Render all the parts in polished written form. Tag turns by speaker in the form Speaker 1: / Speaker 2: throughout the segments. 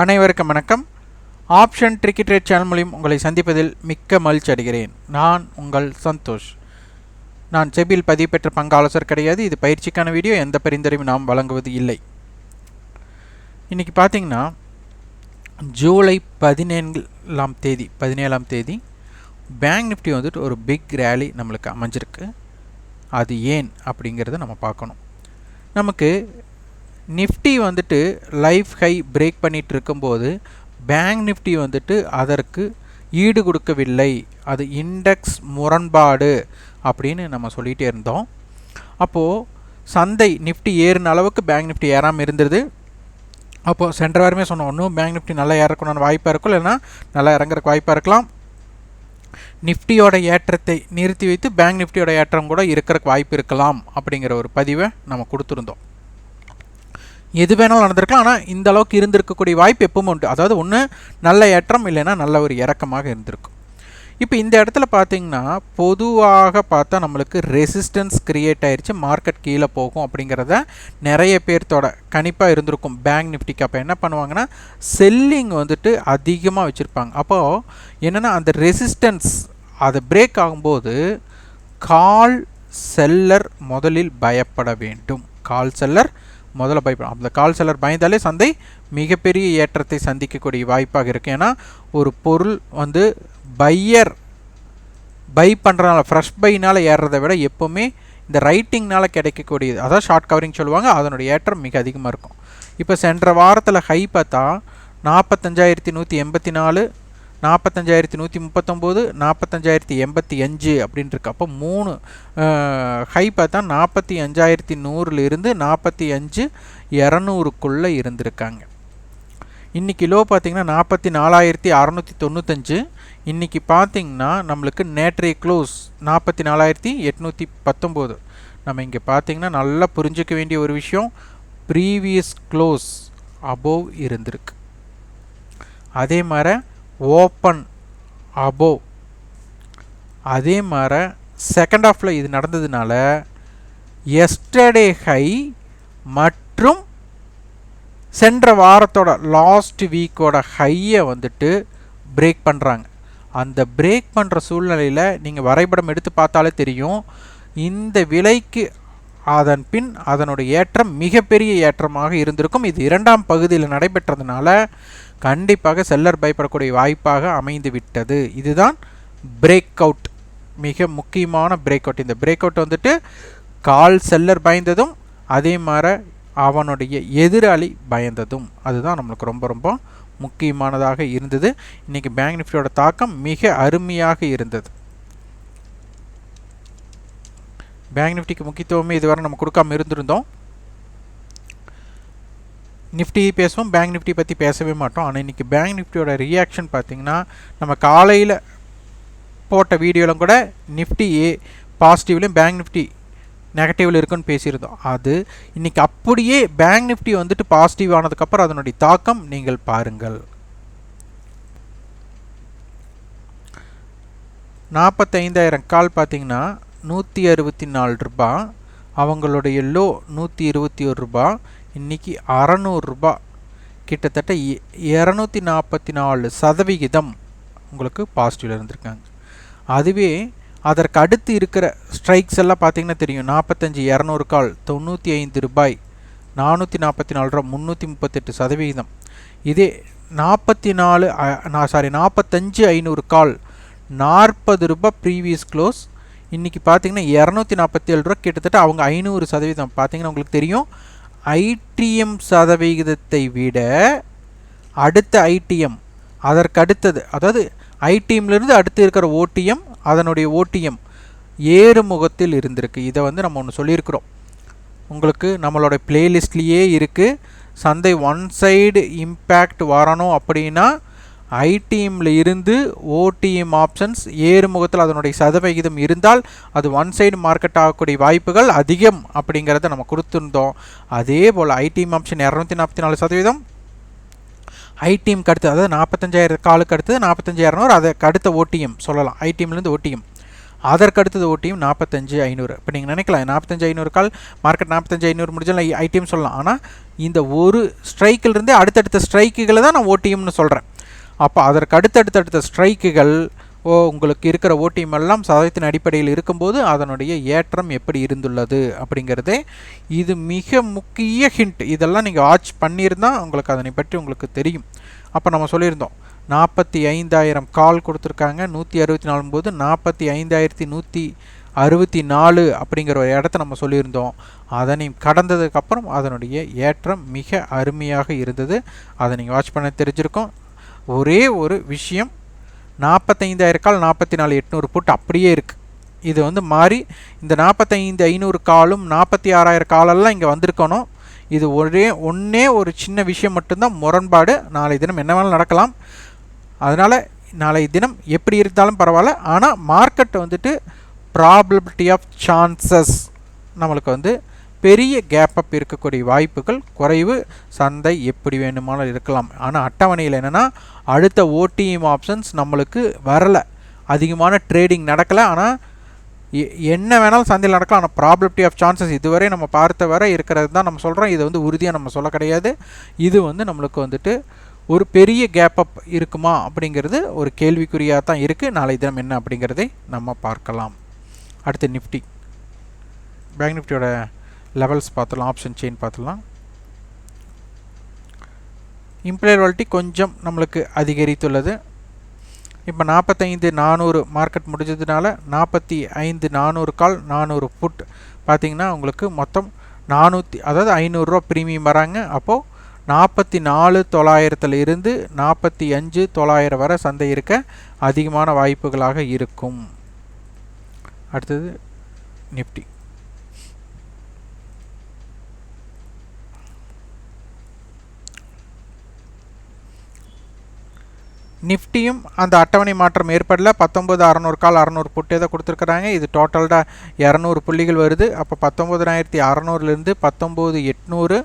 Speaker 1: அனைவருக்கும் வணக்கம். Option tricky trade channel மூலம் உங்களை சந்திப்பதில் மிக்க மகிழ்ச்சி அடைகிறேன். நான் உங்கள் சந்தோஷ். நான் செபியில் பதிவு பெற்ற பங்கு ஆலோசகர் கிடையாது. இது பயிற்சிக்கான வீடியோ. எந்த பரிந்துரையும் நாம் வழங்குவது இல்லை. இன்றைக்கி பார்த்தீங்கன்னா ஜூலை 17ஆம் தேதி பேங்க் நிஃப்டி வந்துட்டு ஒரு பிக் ரேலி நம்மளுக்கு அமைஞ்சிருக்கு. அது ஏன் அப்படிங்கிறத நம்ம பார்க்கணும். நமக்கு நிஃப்டி வந்துட்டு லைஃப் ஹை பிரேக் பண்ணிகிட்டு இருக்கும்போது பேங்க் நிஃப்டி வந்துட்டு அதற்கு ஈடு கொடுக்கவில்லை. அது இண்டெக்ஸ் முரண்பாடு அப்படின்னு நம்ம சொல்லிகிட்டே இருந்தோம். அப்போது சந்தை நிஃப்டி ஏறின அளவுக்கு பேங்க் நிஃப்டி ஏறாமல் இருந்தது. அப்போது சென்ற வாரமே சொன்னோம், ஒன்றும் பேங்க் நிஃப்டி நல்லா ஏறக்கணும்னு வாய்ப்பாக இருக்கும், இல்லைன்னா நல்லா இறங்குறக்கு வாய்ப்பாக இருக்கலாம். நிஃப்டியோட ஏற்றத்தை நிறுத்தி வைத்து பேங்க் நிஃப்டியோட ஏற்றம் கூட இருக்கிறக்கு வாய்ப்பு இருக்கலாம் அப்படிங்கிற ஒரு பதிவை நம்ம கொடுத்துருந்தோம். எது வேணாலும் நடந்திருக்கலாம், ஆனால் இந்த அளவுக்கு இருந்திருக்கக்கூடிய வாய்ப்பு எப்பவுமே உண்டு. அதாவது ஒன்று நல்ல ஏற்றம், இல்லைன்னா நல்ல ஒரு இறக்கமாக இருந்திருக்கும். இப்போ இந்த இடத்துல பார்த்தீங்கன்னா பொதுவாக பார்த்தா நம்மளுக்கு ரெசிஸ்டன்ஸ் கிரியேட் ஆயிடுச்சு, மார்க்கெட் கீழே போகும் அப்படிங்கிறத நிறைய பேர்த்தோட கணிப்பாக இருந்திருக்கும். பேங்க் நிஃப்டிக்கு அப்போ என்ன பண்ணுவாங்கன்னா செல்லிங் வந்துட்டு அதிகமாக வச்சுருப்பாங்க. அப்போது என்னென்னா அந்த ரெசிஸ்டன்ஸ் அதை பிரேக் ஆகும்போது கால் செல்லர் முதலில் பயப்பட வேண்டும். கால் செல்லர் முதல்ல பயப்படும். அந்த கால் செல்லர் பயந்தாலே சந்தை மிகப்பெரிய ஏற்றத்தை சந்திக்கக்கூடிய வாய்ப்பாக இருக்குது. ஏன்னா ஒரு பொருள் வந்து பை பண்ணுறதுனால, ஃப்ரெஷ் பைனால் ஏறுறதை விட எப்போவுமே இந்த ரைட்டிங்னால் கிடைக்கக்கூடியது, அதாவது ஷார்ட் கவரிங் சொல்லுவாங்க, அதனுடைய ஏற்றம் மிக அதிகமாக இருக்கும். இப்போ சென்ற வாரத்தில் ஹை பார்த்தா 45,184, 45,139, 45,085 அப்படின்னு இருக்கு. அப்போ 3 ஹை பார்த்தா 45,100 45,200க்குள்ளே இருந்திருக்காங்க. இன்றைக்கி லோ பார்த்திங்கன்னா 44,695. இன்றைக்கி பார்த்திங்கன்னா நம்மளுக்கு நேற்றைய க்ளோஸ் 44,819. நம்ம இங்கே பார்த்திங்கன்னா நல்லா புரிஞ்சிக்க வேண்டிய ஒரு விஷயம், ப்ரீவியஸ் க்ளோஸ் அபோவ் இருந்திருக்கு. அதே மாதிரி ஓப்பன் அபோவ். அதே மாதிரி செகண்ட் ஹாஃபில் இது நடந்ததுனால எஸ்டர்டே ஹை மற்றும் சென்ற வாரத்தோட லாஸ்ட் வீக்கோட ஹையை வந்துட்டு பிரேக் பண்ணுறாங்க. அந்த பிரேக் பண்ணுற சூழ்நிலையில் நீங்கள் வரைபடம் எடுத்து பார்த்தாலே தெரியும், இந்த விலைக்கு அதன் பின் அதனுடைய ஏற்றம் மிகப்பெரிய ஏற்றமாக இருந்திருக்கும். இது இரண்டாம் பகுதியில் நடைபெற்றதுனால கண்டிப்பாக செல்லர் பயப்படக்கூடிய வாய்ப்பாக அமைந்து விட்டது. இதுதான் பிரேக் அவுட், மிக முக்கியமான பிரேக் அவுட். இந்த பிரேக் அவுட் வந்துட்டு கால் செல்லர் பயந்ததும் அதே மாதிரி அவனுடைய எதிராளி பயந்ததும், அதுதான் நம்மளுக்கு ரொம்ப ரொம்ப முக்கியமானதாக இருந்தது. இன்றைக்கி பேங்க் நிஃப்டியோட தாக்கம் மிக அருமையாக இருந்தது. பேங்க் நிஃப்டிக்கு முக்கியத்துவமே இதுவரை நம்ம கொடுக்காம இருந்திருந்தோம். நிஃப்டி பேசுவோம், பேங்க் நிஃப்டி பற்றி பேசவே மாட்டோம். ஆனால் இன்றைக்கி பேங்க் நிஃப்டியோட ரியாக்ஷன் பார்த்திங்கன்னா, நம்ம காலையில் போட்ட வீடியோவில் கூட நிஃப்டி பாசிட்டிவ்லேயும் பேங்க் நிஃப்டி நெகட்டிவில் இருக்குன்னு பேசியிருந்தோம். அது இன்றைக்கி அப்படியே பேங்க் நிஃப்டி வந்துட்டு பாசிட்டிவ் ஆனதுக்கப்புறம் அதனுடைய தாக்கம் நீங்கள் பாருங்கள். 45,000 கால் பார்த்திங்கன்னா 164 ரூபா, அவங்களுடைய லோ 121 ரூபா, இன்றைக்கி 600 ரூபா, கிட்டத்தட்ட 244% உங்களுக்கு பாசிட்டிவில் இருந்திருக்காங்க. அதுவே அதற்கு அடுத்து இருக்கிற ஸ்ட்ரைக்ஸ் எல்லாம் பார்த்திங்கன்னா தெரியும். 45,200 கால் 95 ரூபாய், 444 ரூபா, 338%. இதே 45,500 கால் 40 ரூபா ப்ரீவியஸ் க்ளோஸ், இன்றைக்கி பார்த்திங்கன்னா 247 ரூபா, கிட்டத்தட்ட அவங்க 500%. பார்த்திங்கன்னா உங்களுக்கு தெரியும், ஐடிஎம் சதவிகிதத்தை விட அடுத்த ஐடிஎம், அதற்கு அடுத்தது, அதாவது ஐடிஎம்லேருந்து அடுத்து இருக்கிற ஓடிஎம், அதனுடைய ஓடிஎம் ஏறுமுகத்தில் இருந்திருக்கு. இதை வந்து நம்ம ஒன்று சொல்லியிருக்கிறோம், உங்களுக்கு நம்மளோட பிளேலிஸ்ட்லேயே இருக்குது. சந்தை ஒன் சைடு இம்பேக்ட் வரணும் அப்படின்னா ஐடிஎம்மில் இருந்து ஓடிஎம் ஆப்ஷன்ஸ் ஏறுமுகத்தில் அதனுடைய சதவிகிதம் இருந்தால் அது ஒன் சைடு மார்க்கெட் ஆகக்கூடிய வாய்ப்புகள் அதிகம் அப்படிங்கிறத நம்ம கொடுத்துருந்தோம். அதே போல் ஐடிஎம் ஆப்ஷன் 244%, ஐடிஎம்க்கு அடுத்து, அதாவது 45,000 காலுக்கு அடுத்தது 45,200, அதுக்கு அடுத்த ஓடிஎம் சொல்லலாம், ஐடிஎம்லேருந்து ஓடிஎம். அதற்கு அடுத்தது ஓடிஎம் 45,500. இப்போ நீங்கள் நினைக்கலாம் 45,500 கால் மார்க்கெட் 45,500 முடிஞ்சால் ஐடிஎம் சொல்லலாம். ஆனால் இந்த ஒரு ஸ்ட்ரைக்கிலிருந்தே அடுத்தடுத்த ஸ்ட்ரைக்குகளை தான் நான் ஓடிஎம்னு சொல்கிறேன். அப்போ அதற்கு அடுத்தடுத்த ஸ்ட்ரைக்குகள் உங்களுக்கு இருக்கிற ஓடிஎம் எல்லாம் சதவீதத்தின் அடிப்படையில் இருக்கும்போது அதனுடைய ஏற்றம் எப்படி இருந்துள்ளது அப்படிங்கிறதே இது மிக முக்கிய ஹிண்ட். இதெல்லாம் நீங்கள் வாட்ச் பண்ணியிருந்தால் உங்களுக்கு அதனை பற்றி உங்களுக்கு தெரியும். அப்போ நம்ம சொல்லியிருந்தோம் 45,000 கால் கொடுத்துருக்காங்க 164 போது 45,164 அப்படிங்கிற ஒரு இடத்த நம்ம சொல்லியிருந்தோம். அதனை கடந்ததுக்கப்புறம் அதனுடைய ஏற்றம் மிக அருமையாக இருந்தது. அதை நீங்கள் வாட்ச் பண்ண தெரிஞ்சிருக்கோம். ஒரே ஒரு விஷயம், 45,000 கால் 44,800 புட் அப்படியே இருக்குது. இது வந்து மாறி இந்த 45,500 காலும் 46,000 காலெல்லாம் இங்கே வந்திருக்கணும். இது ஒன்றே ஒரு சின்ன விஷயம் மட்டும்தான் முரண்பாடு. நாளை தினம் என்ன வேணாலும் நடக்கலாம். அதனால் நாளை தினம் எப்படி இருந்தாலும் பரவாயில்ல. ஆனால் மார்க்கெட் வந்துட்டு ப்ராபபிலிட்டி ஆஃப் சான்சஸ் நம்மளுக்கு வந்து பெரிய கேப் அப் இருக்கக்கூடிய வாய்ப்புகள் குறைவு. சந்தை எப்படி வேணுமானாலும் இருக்கலாம். ஆனால் அட்டவணையில் என்னென்னா அடுத்த ஓடிஎம் ஆப்ஷன்ஸ் நம்மளுக்கு வரலை, அதிகமான ட்ரேடிங் நடக்கலை. ஆனால் என்ன வேணாலும் சந்தையில் நடக்கலாம். ஆனால் ப்ராபபிலிட்டி ஆஃப் சான்சஸ் இதுவரை நம்ம பார்த்த வரை இருக்கிறது தான் நம்ம சொல்கிறோம். இது வந்து உறுதியாக நம்ம சொல்ல கிடையாது. இது வந்து நம்மளுக்கு வந்துட்டு ஒரு பெரிய கேப் அப் இருக்குமா அப்படிங்கிறது ஒரு கேள்விக்குறியாக தான் இருக்குது. நாளை தினம் என்ன அப்படிங்கிறதை நம்ம பார்க்கலாம். அடுத்து நிஃப்டி, பேங்க் நிஃப்டியோட லெவல்ஸ் பார்த்துலாம், ஆப்ஷன் செயின் பார்த்துலாம். இம்ப்ளைட் வாலிட்டி கொஞ்சம் நம்மளுக்கு அதிகரித்துள்ளது. இப்போ 45,400 மார்க்கெட் முடிஞ்சதுனால 45,400 கால் 400 புட் பார்த்திங்கன்னா உங்களுக்கு மொத்தம் 400, அதாவது 500 ரூபா ப்ரீமியம் வராங்க. அப்போது 44,900 இருந்து 45,900 வரை சந்தை இருக்க அதிகமான வாய்ப்புகளாக இருக்கும். அடுத்தது நிஃப்டி. நிஃப்டியும் அந்த அட்டவணை மாற்றம் ஏற்படல. 19,600 கால் 600 புட்டே தான் கொடுத்துருக்குறாங்க. இது டோட்டல்டாக 200 புள்ளிகள் வருது. அப்போ 19,600லேருந்து 19,800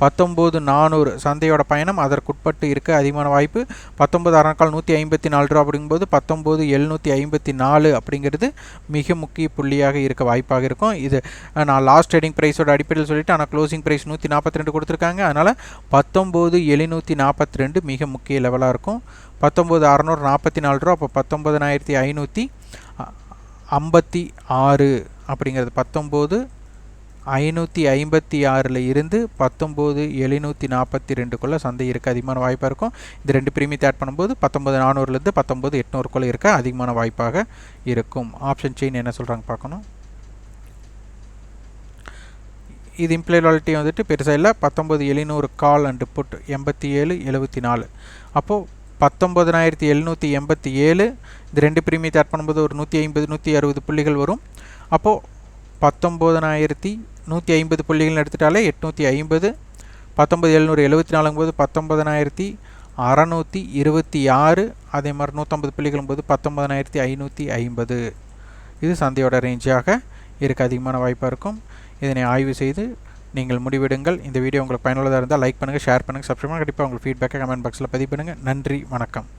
Speaker 1: 19,400 சந்தையோட பயணம் அதற்குட்பட்டு இருக்க அதிகமான வாய்ப்பு. 19,600 கால் 154 ரூபா அப்படிங்கும்போது 19,754 அப்படிங்கிறது மிக முக்கிய புள்ளியாக இருக்க வாய்ப்பாக இருக்கும். இது நான் லாஸ்ட் ட்ரேடிங் ப்ரைஸோட அடிப்படையில் சொல்லிவிட்டு, ஆனால் க்ளோசிங் ப்ரைஸ் 142 கொடுத்துருக்காங்க. அதனால் 19,742 மிக முக்கிய லெவலாக இருக்கும். 19,644 ரூபா, அப்போ 19,556 அப்படிங்கிறது 19,556 இருந்து 19,742 சந்தை இருக்க அதிகமான வாய்ப்பாக இருக்கும். இந்த ரெண்டு ப்ரீமியத்தை ஆட் பண்ணும்போது 19,400லேருந்து 19,800 இருக்க அதிகமான வாய்ப்பாக இருக்கும். ஆப்ஷன் செயின் என்ன சொல்கிறாங்க பார்க்கணும். இது இம்ப்ளைட் வாலிட்டி வந்துட்டு பெருசாக இல்லை. 19,700 கால் அண்டு புட் 87,74. அப்போது 19,787 இந்த ரெண்டு ப்ரீமியத்தை ஆட் பண்ணும்போது ஒரு 150 160 புள்ளிகள் வரும். அப்போது 19,150 புள்ளிகள் எடுத்துட்டாலே 850. 19,774 போது 19,626. அதே மாதிரி 150 புள்ளிகளும் போது 19,550. இது சந்தையோட ரேஞ்சாக இருக்க அதிகமான வாய்ப்பாக இருக்கும். இதனை ஆய்வு செய்து நீங்கள் முடிவெடுங்கள். இந்த வீடியோ உங்களுக்கு பயனுள்ளதாக இருந்தால் லைக் பண்ணுங்கள், ஷேர் பண்ணுங்கள், சப்ஸ்கிரைப் பண்ணுங்கள். கண்டிப்பாக உங்கள் ஃபீட்பேக்கை கமெண்ட் பாக்ஸில் பதிவு பண்ணுங்கள். நன்றி, வணக்கம்.